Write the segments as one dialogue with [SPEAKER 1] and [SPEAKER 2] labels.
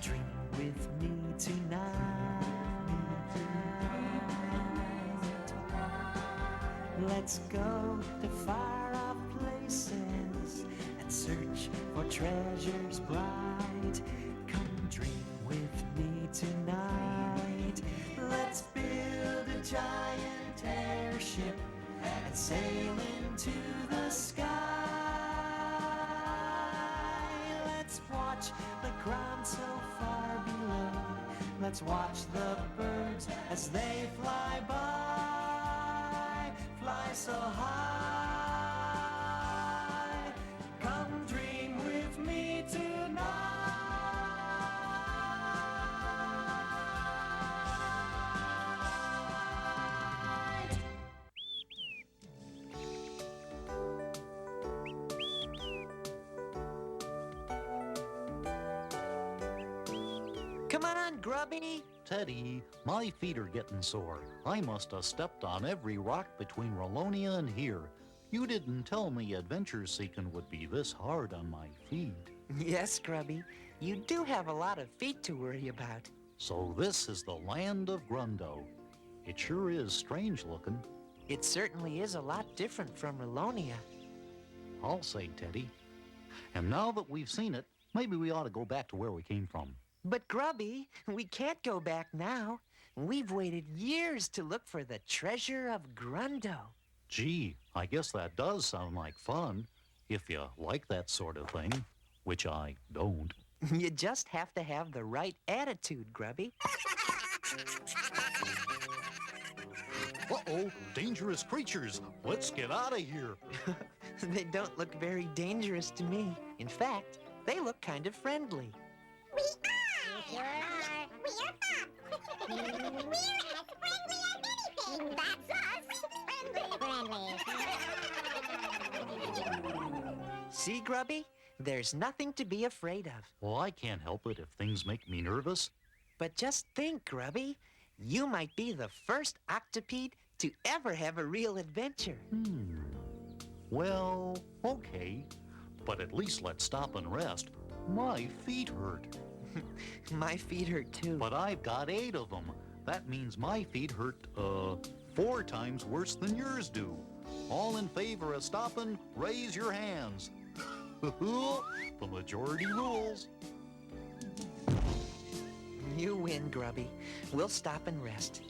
[SPEAKER 1] dream with me tonight. Let's go to far-off places and search for treasures bright. Come dream with me tonight. Let's build a giant airship and sail into the sky. Let's watch the ground so far below. Let's watch the birds as they fly by, fly so high. Come dream with me tonight. Come on, Grubby.
[SPEAKER 2] Teddy, my feet are getting sore. I must have stepped on every rock between Rolonia and here. You didn't tell me adventure seeking would be this hard on my feet.
[SPEAKER 1] Yes, Grubby. You do have a lot of feet to worry about.
[SPEAKER 2] So this is the land of Grundo. It sure is strange looking.
[SPEAKER 1] It certainly is a lot different from Rolonia.
[SPEAKER 2] I'll say, Teddy. And now that we've seen it, maybe we ought to go back to where we came from.
[SPEAKER 1] But Grubby, we can't go back now. We've waited years to look for the treasure of Grundo.
[SPEAKER 2] Gee, I guess that does sound like fun, if you like that sort of thing, which I don't.
[SPEAKER 1] You just have to have the right attitude, Grubby.
[SPEAKER 2] Uh-oh, dangerous creatures. Let's get out of here.
[SPEAKER 1] They don't look very dangerous to me. In fact, they look kind of friendly.
[SPEAKER 3] We are! We are We're as friendly as anything. That's us. Friendly.
[SPEAKER 1] See, Grubby? There's nothing to be afraid of.
[SPEAKER 2] Well, I can't help it if things make me nervous.
[SPEAKER 1] But just think, Grubby. You might be the first octopede to ever have a real adventure.
[SPEAKER 2] Well, okay. But at least let's stop and rest. My feet hurt.
[SPEAKER 1] My feet hurt too.
[SPEAKER 2] But I've got 8 of them. That means my feet hurt, 4 times worse than yours do. All in favor of stopping, raise your hands. The majority rules.
[SPEAKER 1] You win, Grubby. We'll stop and rest.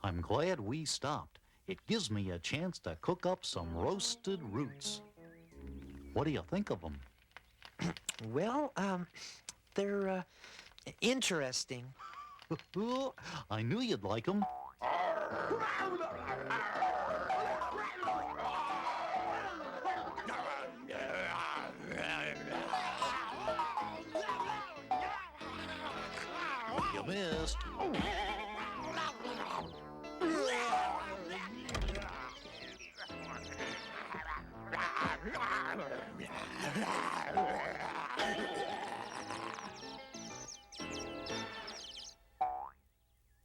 [SPEAKER 2] I'm glad we stopped. It gives me a chance to cook up some roasted roots. What do you think of them?
[SPEAKER 1] Well, they're, interesting.
[SPEAKER 2] I knew you'd like them. You missed.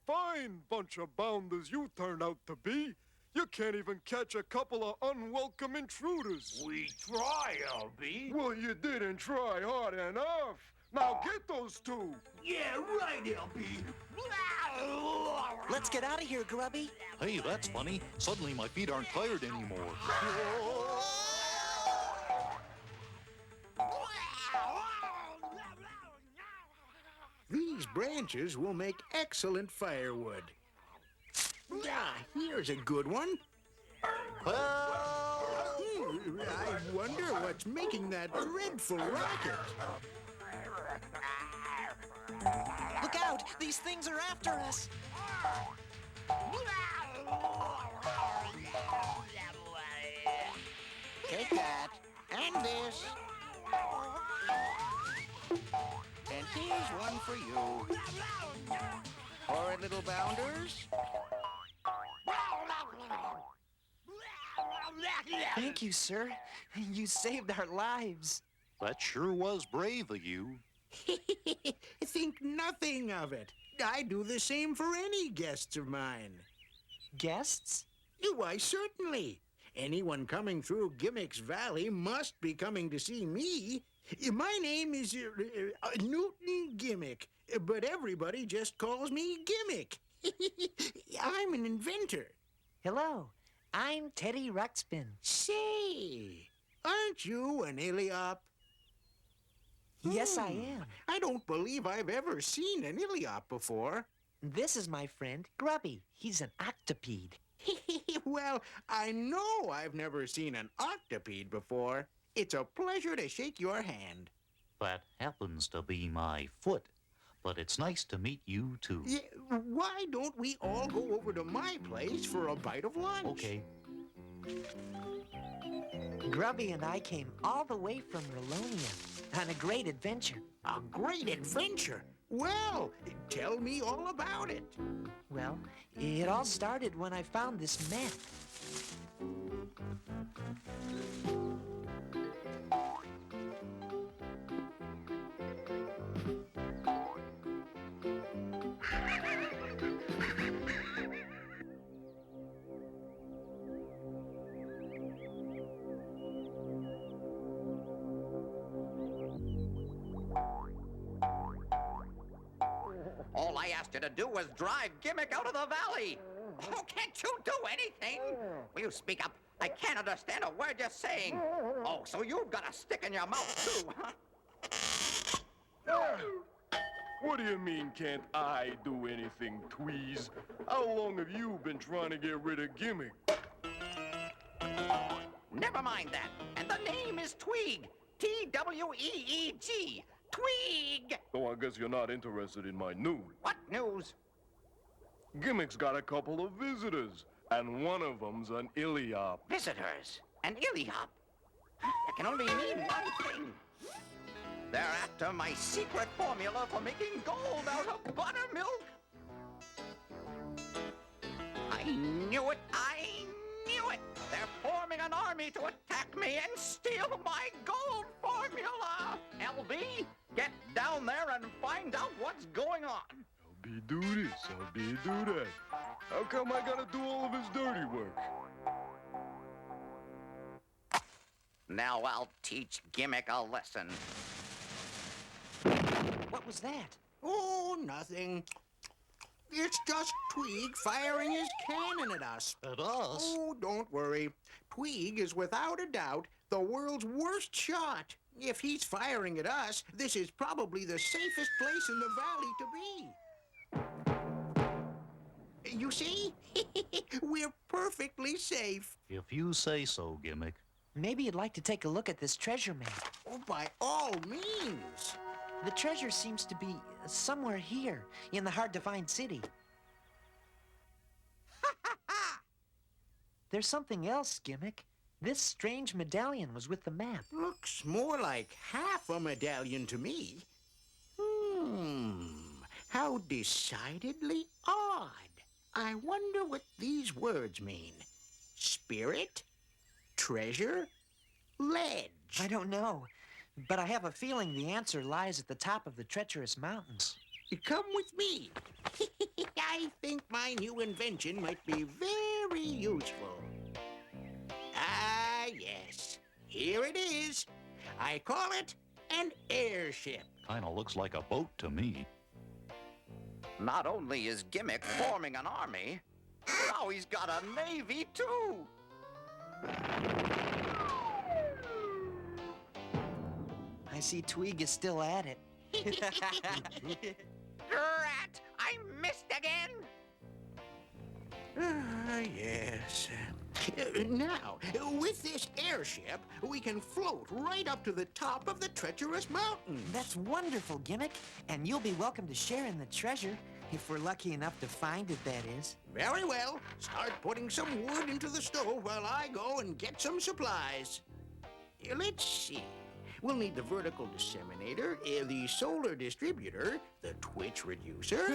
[SPEAKER 4] Fine bunch of bounders you turned out to be. You can't even catch a couple of unwelcome intruders.
[SPEAKER 5] We try, LB.
[SPEAKER 4] Well, you didn't try hard enough. Now get those 2.
[SPEAKER 5] Yeah, right, LB.
[SPEAKER 1] Let's get out of here, Grubby.
[SPEAKER 2] Hey, that's funny. Suddenly my feet aren't tired anymore.
[SPEAKER 6] These branches will make excellent firewood. Ah, here's a good one. I wonder what's making that dreadful racket.
[SPEAKER 1] Look out! These things are after us!
[SPEAKER 7] Take that, and this. And here's one for you. All right, little bounders.
[SPEAKER 1] Thank you, sir. You saved our lives.
[SPEAKER 2] That sure was brave of you.
[SPEAKER 6] Think nothing of it. I do the same for any guests of mine.
[SPEAKER 1] Guests?
[SPEAKER 6] Why, certainly. Anyone coming through Gimmick's Valley must be coming to see me. My name is Newton Gimmick, but everybody just calls me Gimmick. I'm an inventor.
[SPEAKER 8] Hello, I'm Teddy Ruxpin.
[SPEAKER 6] Say, aren't you an Iliop?
[SPEAKER 8] Yes, I am.
[SPEAKER 6] I don't believe I've ever seen an Iliop before.
[SPEAKER 8] This is my friend, Grubby. He's an octopede.
[SPEAKER 6] Well, I know I've never seen an octopede before. It's a pleasure to shake your hand.
[SPEAKER 2] That happens to be my foot. But it's nice to meet you, too.
[SPEAKER 6] Yeah, why don't we all go over to my place for a bite of lunch?
[SPEAKER 2] Okay.
[SPEAKER 8] Grubby and I came all the way from Rolonia on a great adventure.
[SPEAKER 6] A great adventure? Well, tell me all about it.
[SPEAKER 8] Well, it all started when I found this map.
[SPEAKER 7] All I asked you to do was drive Gimmick out of the valley. Oh, can't you do anything? Will you speak up? I can't understand a word you're saying. Oh, so you've got a stick in your mouth, too, huh?
[SPEAKER 4] What do you mean, can't I do anything, Tweez? How long have you been trying to get rid of Gimmick?
[SPEAKER 7] Never mind that. And the name is Tweeg. T-W-E-E-G. Tweeg!
[SPEAKER 4] So I guess you're not interested in my news.
[SPEAKER 7] What news?
[SPEAKER 4] Gimmick's got a couple of visitors, and one of them's an Iliop.
[SPEAKER 7] Visitors. An Iliop. That can only mean one thing. They're after my secret formula for making gold out of buttermilk. I knew it. I knew it. They're forming an army to attack me and steal my gold formula. LB, get down there and find out what's going on.
[SPEAKER 4] I'll be do this, I'll be do that. How come I gotta do all of his dirty work?
[SPEAKER 7] Now I'll teach Gimmick a lesson.
[SPEAKER 8] What was that?
[SPEAKER 6] Oh, nothing. It's just Tweeg firing his cannon at us.
[SPEAKER 2] At us?
[SPEAKER 6] Oh, don't worry. Tweeg is without a doubt the world's worst shot. If he's firing at us, this is probably the safest place in the valley to be. You see? We're perfectly safe.
[SPEAKER 2] If you say so, Gimmick.
[SPEAKER 8] Maybe you'd like to take a look at this treasure map.
[SPEAKER 6] Oh, by all means.
[SPEAKER 8] The treasure seems to be somewhere here, in the hard-to-find city. There's something else, Gimmick. This strange medallion was with the map.
[SPEAKER 6] Looks more like half a medallion to me. How decidedly odd. I wonder what these words mean. Spirit? Treasure? Ledge?
[SPEAKER 8] I don't know, but I have a feeling the answer lies at the top of the treacherous mountains.
[SPEAKER 6] Come with me. I think my new invention might be very useful. Ah, yes. Here it is. I call it an airship.
[SPEAKER 2] Kinda looks like a boat to me.
[SPEAKER 7] Not only is Gimmick forming an army, now he's got a navy, too.
[SPEAKER 8] I see Tweeg is still at it.
[SPEAKER 7] Drat! I missed again!
[SPEAKER 6] Ah, yes. Now, with this airship, we can float right up to the top of the treacherous mountains.
[SPEAKER 8] That's wonderful, Gimmick. And you'll be welcome to share in the treasure, if we're lucky enough to find it, that is.
[SPEAKER 6] Very well. Start putting some wood into the stove while I go and get some supplies. Let's see. We'll need the vertical disseminator, the solar distributor, the twitch reducer,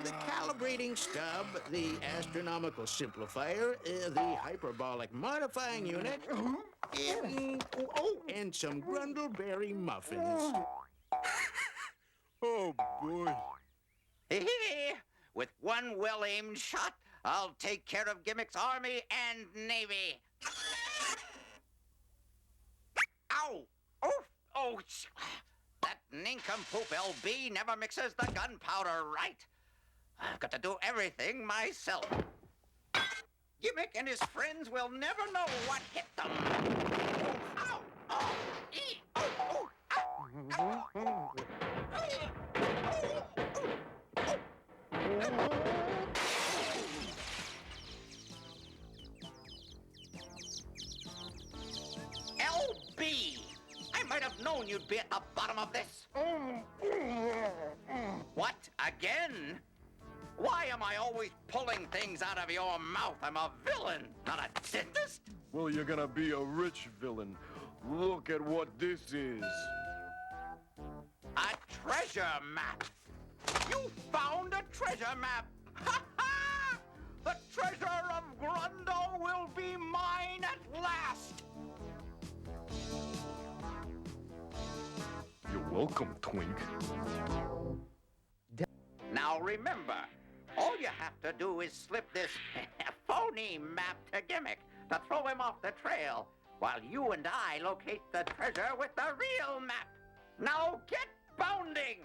[SPEAKER 6] the calibrating stub, the astronomical simplifier, the hyperbolic modifying unit, and some Grundleberry muffins.
[SPEAKER 4] Oh, boy.
[SPEAKER 7] With one well-aimed shot, I'll take care of Gimmick's army and navy. Ow! Oof! That nincompoop LB never mixes the gunpowder right. I've got to do everything myself. Gimmick and his friends will never know what hit them. Ow! Oh! Ee! Oh! Oh! Ow! LB! I might have known you'd be at the bottom of this. What? Again? Why am I always pulling things out of your mouth? I'm a villain, not a dentist.
[SPEAKER 4] Well, you're gonna be a rich villain. Look at what this is.
[SPEAKER 7] A treasure map. You found a treasure map. Ha ha! The treasure of Grundo will be mine at last.
[SPEAKER 4] You're welcome, Twink.
[SPEAKER 7] Now remember, all you have to do is slip this phony map to Gimmick to throw him off the trail, while you and I locate the treasure with the real map. Now get bounding!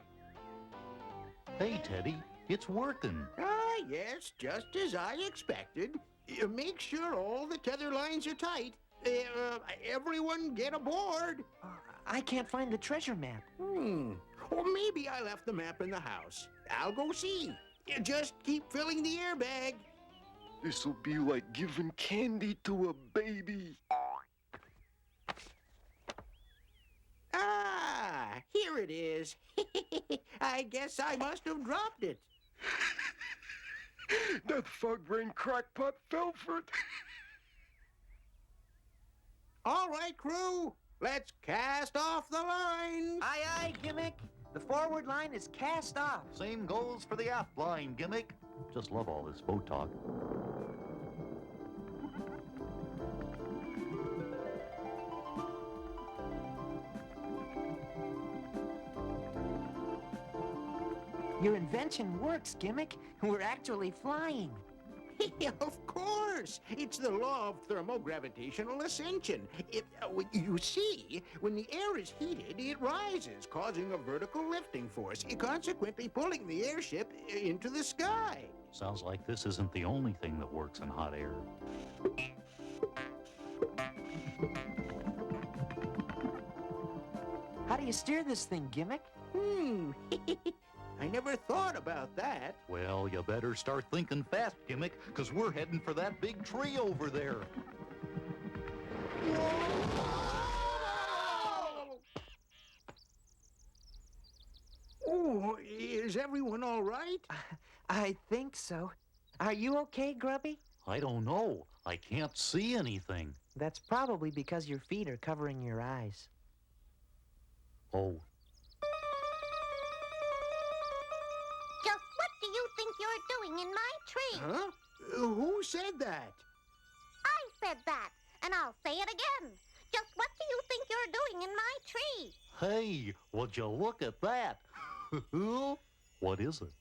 [SPEAKER 2] Hey, Teddy, it's working.
[SPEAKER 6] Ah, yes, just as I expected. Make sure all the tether lines are tight. Everyone get aboard.
[SPEAKER 8] I can't find the treasure map.
[SPEAKER 6] Or maybe I left the map in the house. I'll go see. Just keep filling the airbag.
[SPEAKER 4] This'll be like giving candy to a baby.
[SPEAKER 6] Ah, here it is. I guess I must have dropped it.
[SPEAKER 4] That fog-brain crackpot fell for it.
[SPEAKER 6] All right, crew. Let's cast off the line.
[SPEAKER 8] Aye, aye, Gimmick. The forward line is cast off.
[SPEAKER 2] Same goes for the aft line, Gimmick. Just love all this boat talk.
[SPEAKER 8] Your invention works, Gimmick. We're actually flying.
[SPEAKER 6] Of course. It's the law of thermogravitational ascension. You see, when the air is heated, it rises, causing a vertical lifting force, consequently pulling the airship into the sky.
[SPEAKER 2] Sounds like this isn't the only thing that works in hot air.
[SPEAKER 8] How do you steer this thing, Gimmick?
[SPEAKER 6] I never thought about that.
[SPEAKER 2] Well, you better start thinking fast, Gimmick, because we're heading for that big tree over there.
[SPEAKER 6] Oh, is everyone all right?
[SPEAKER 8] I think so. Are you okay, Grubby?
[SPEAKER 2] I don't know. I can't see anything.
[SPEAKER 8] That's probably because your feet are covering your eyes.
[SPEAKER 2] Oh,
[SPEAKER 3] Just what do you think you're doing in my tree?
[SPEAKER 6] Huh? Who said that?
[SPEAKER 3] I said that, and I'll say it again. Just what do you think you're doing in my tree?
[SPEAKER 2] hey, would you look at that? What is it?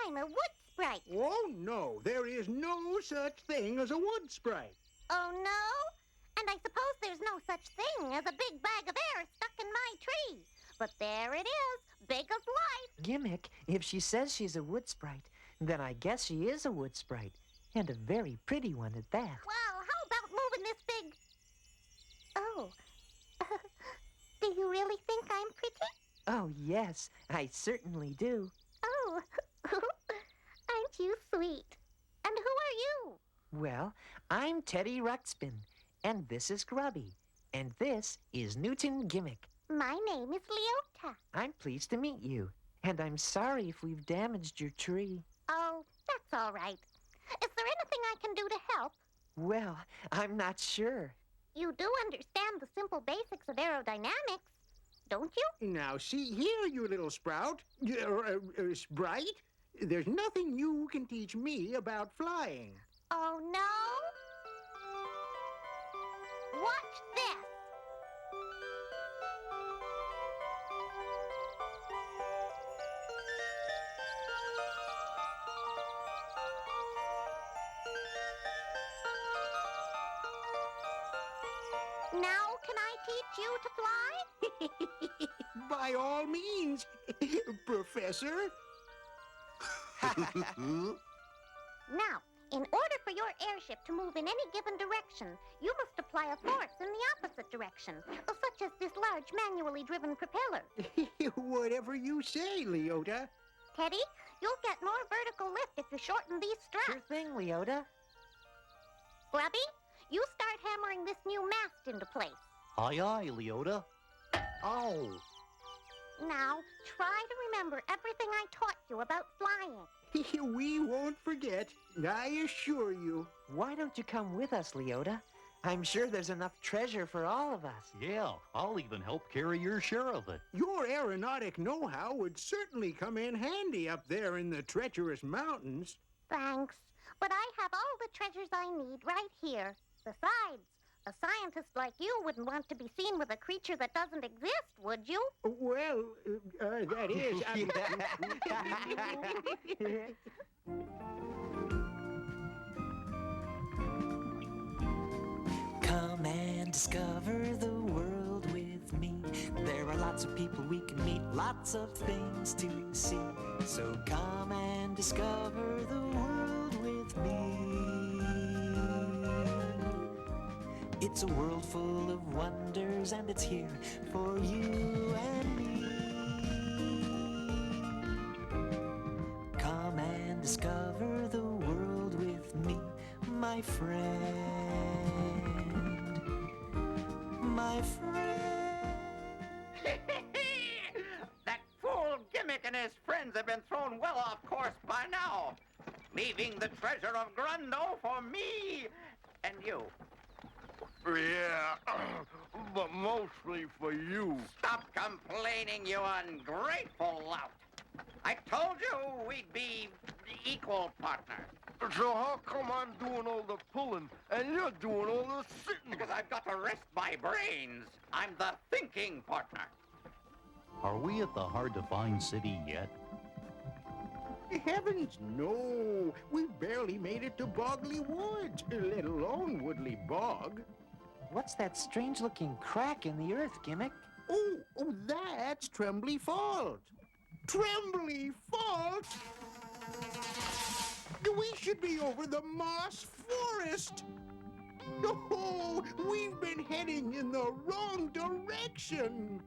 [SPEAKER 3] I'm a wood sprite.
[SPEAKER 6] Oh, no. There is no such thing as a wood sprite.
[SPEAKER 3] Oh, no? And I suppose there's no such thing as a big bag of air stuck in my tree. But there it is, big as life.
[SPEAKER 8] Gimmick, if she says she's a wood sprite, then I guess she is a wood sprite. And a very pretty one at that.
[SPEAKER 3] Well, how about moving this big... Oh. Do you really think I'm pretty?
[SPEAKER 8] Oh, yes, I certainly do.
[SPEAKER 3] Oh. Aren't you sweet? And who are you?
[SPEAKER 8] Well, I'm Teddy Ruxpin, and this is Grubby, and this is Newton Gimmick.
[SPEAKER 3] My name is Leota.
[SPEAKER 8] I'm pleased to meet you, and I'm sorry if we've damaged your tree.
[SPEAKER 3] Oh, that's all right. Is there anything I can do to help?
[SPEAKER 8] Well, I'm not sure.
[SPEAKER 3] You do understand the simple basics of aerodynamics, don't you?
[SPEAKER 6] Now, see here, you little sprout. Sprite. There's nothing you can teach me about flying.
[SPEAKER 3] Oh, no? Watch this. Now, can I teach you to fly?
[SPEAKER 6] By all means, Professor.
[SPEAKER 3] Now, in order for your airship to move in any given direction, you must apply a force in the opposite direction, such as this large manually driven propeller.
[SPEAKER 6] Whatever you say, Leota.
[SPEAKER 3] Teddy, you'll get more vertical lift if you shorten these straps.
[SPEAKER 8] Sure thing, Leota.
[SPEAKER 3] Grubby, you start hammering this new mast into place.
[SPEAKER 2] Aye, aye, Leota. Ow!
[SPEAKER 3] Now, try to remember everything I taught you about flying.
[SPEAKER 6] We won't forget, I assure you.
[SPEAKER 8] Why don't you come with us, Leota? I'm sure there's enough treasure for all of us.
[SPEAKER 2] Yeah, I'll even help carry your share of it.
[SPEAKER 6] Your aeronautic know-how would certainly come in handy up there in the treacherous mountains.
[SPEAKER 3] Thanks, but I have all the treasures I need right here. Besides, a scientist like you wouldn't want to be seen with a creature that doesn't exist, would you?
[SPEAKER 6] Well, that is...
[SPEAKER 8] Come and discover the world with me. There are lots of people we can meet, lots of things to see. So come and discover the world with me. It's a world full of wonders, and it's here for you and me. Come and discover the world with me, my friend. My friend.
[SPEAKER 7] That fool Gimmick and his friends have been thrown well off course by now, leaving the treasure of Grundo for me and you.
[SPEAKER 4] Yeah, but mostly for you.
[SPEAKER 7] Stop complaining, you ungrateful lout. I told you we'd be equal partners.
[SPEAKER 4] So how come I'm doing all the pulling and you're doing all the sitting?
[SPEAKER 7] Because I've got to rest my brains. I'm the thinking partner.
[SPEAKER 2] Are we at the hard-to-find city yet?
[SPEAKER 6] Heavens, no. We've barely made it to Bogley Woods, let alone Woodley Bog.
[SPEAKER 8] What's that strange-looking crack in the earth, Gimmick?
[SPEAKER 6] Oh, that's Trembly Fault. Trembly Fault? We should be over the Moss Forest. Oh, we've been heading in the wrong direction.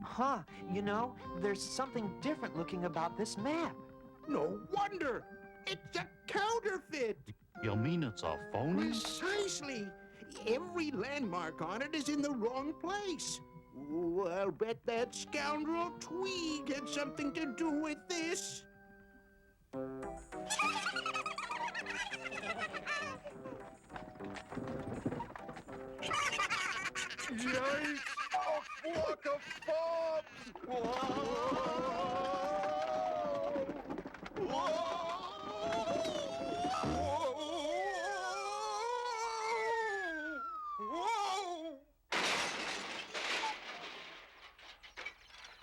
[SPEAKER 8] Huh, you know, there's something different looking about this map.
[SPEAKER 6] No wonder. It's a counterfeit.
[SPEAKER 2] You mean it's a phony?
[SPEAKER 6] Precisely. Every landmark on it is in the wrong place. Ooh, I'll bet that scoundrel Tweeg had something to do with this.
[SPEAKER 4] Yikes! A flock of fobs! Whoa!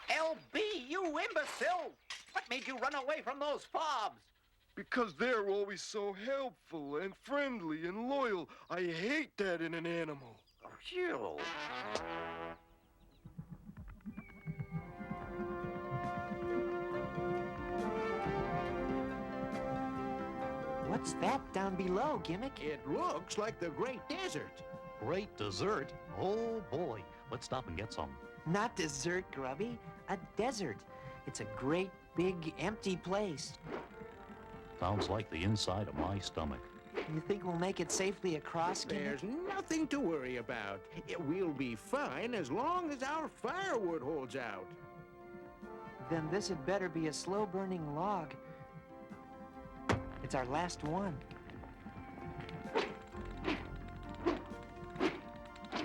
[SPEAKER 7] LB, you imbecile! What made you run away from those fobs?
[SPEAKER 4] Because they're always so helpful and friendly and loyal. I hate that in an animal.
[SPEAKER 7] Oh, you.
[SPEAKER 8] What's that down below, Gimmick?
[SPEAKER 6] It looks like the Great Desert.
[SPEAKER 2] Great dessert? Oh, boy. Let's stop and get some.
[SPEAKER 8] Not dessert, Grubby. A desert. It's a great, big, empty place.
[SPEAKER 2] Sounds like the inside of my stomach.
[SPEAKER 8] You think we'll make it safely across, Gimmick?
[SPEAKER 6] There's nothing to worry about. We'll be fine as long as our firewood holds out.
[SPEAKER 8] Then this had better be a slow-burning log. It's our last one.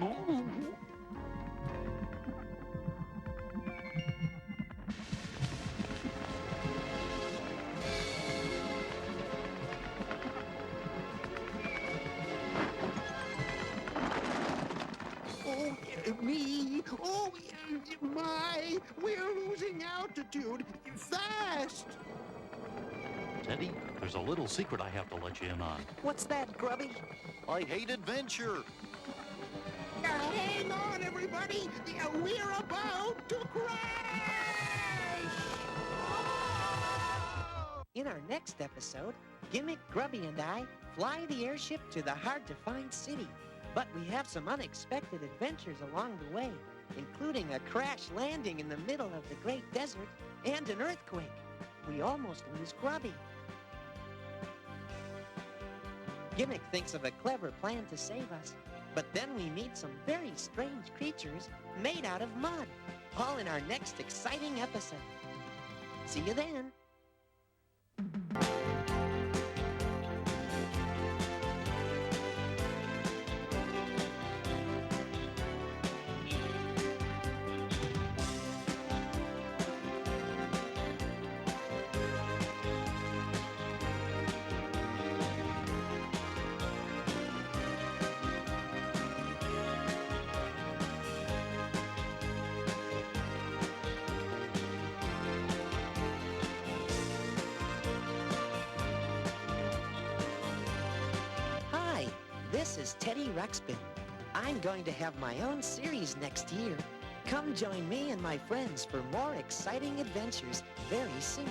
[SPEAKER 6] Oh, me. Oh, my. We're losing altitude. Fast.
[SPEAKER 2] Teddy, there's a little secret I have to let you in on.
[SPEAKER 8] What's that, Grubby?
[SPEAKER 2] I hate adventure.
[SPEAKER 6] Hang on, everybody! We're about to crash!
[SPEAKER 9] In our next episode, Gimmick, Grubby, and I fly the airship to the hard-to-find city. But we have some unexpected adventures along the way, including a crash landing in the middle of the Great Desert and an earthquake. We almost lose Grubby. Gimmick thinks of a clever plan to save us, but then we meet some very strange creatures made out of mud, all in our next exciting episode. See you then. This is Teddy Ruxpin. I'm going to have my own series next year. Come join me and my friends for more exciting adventures very soon.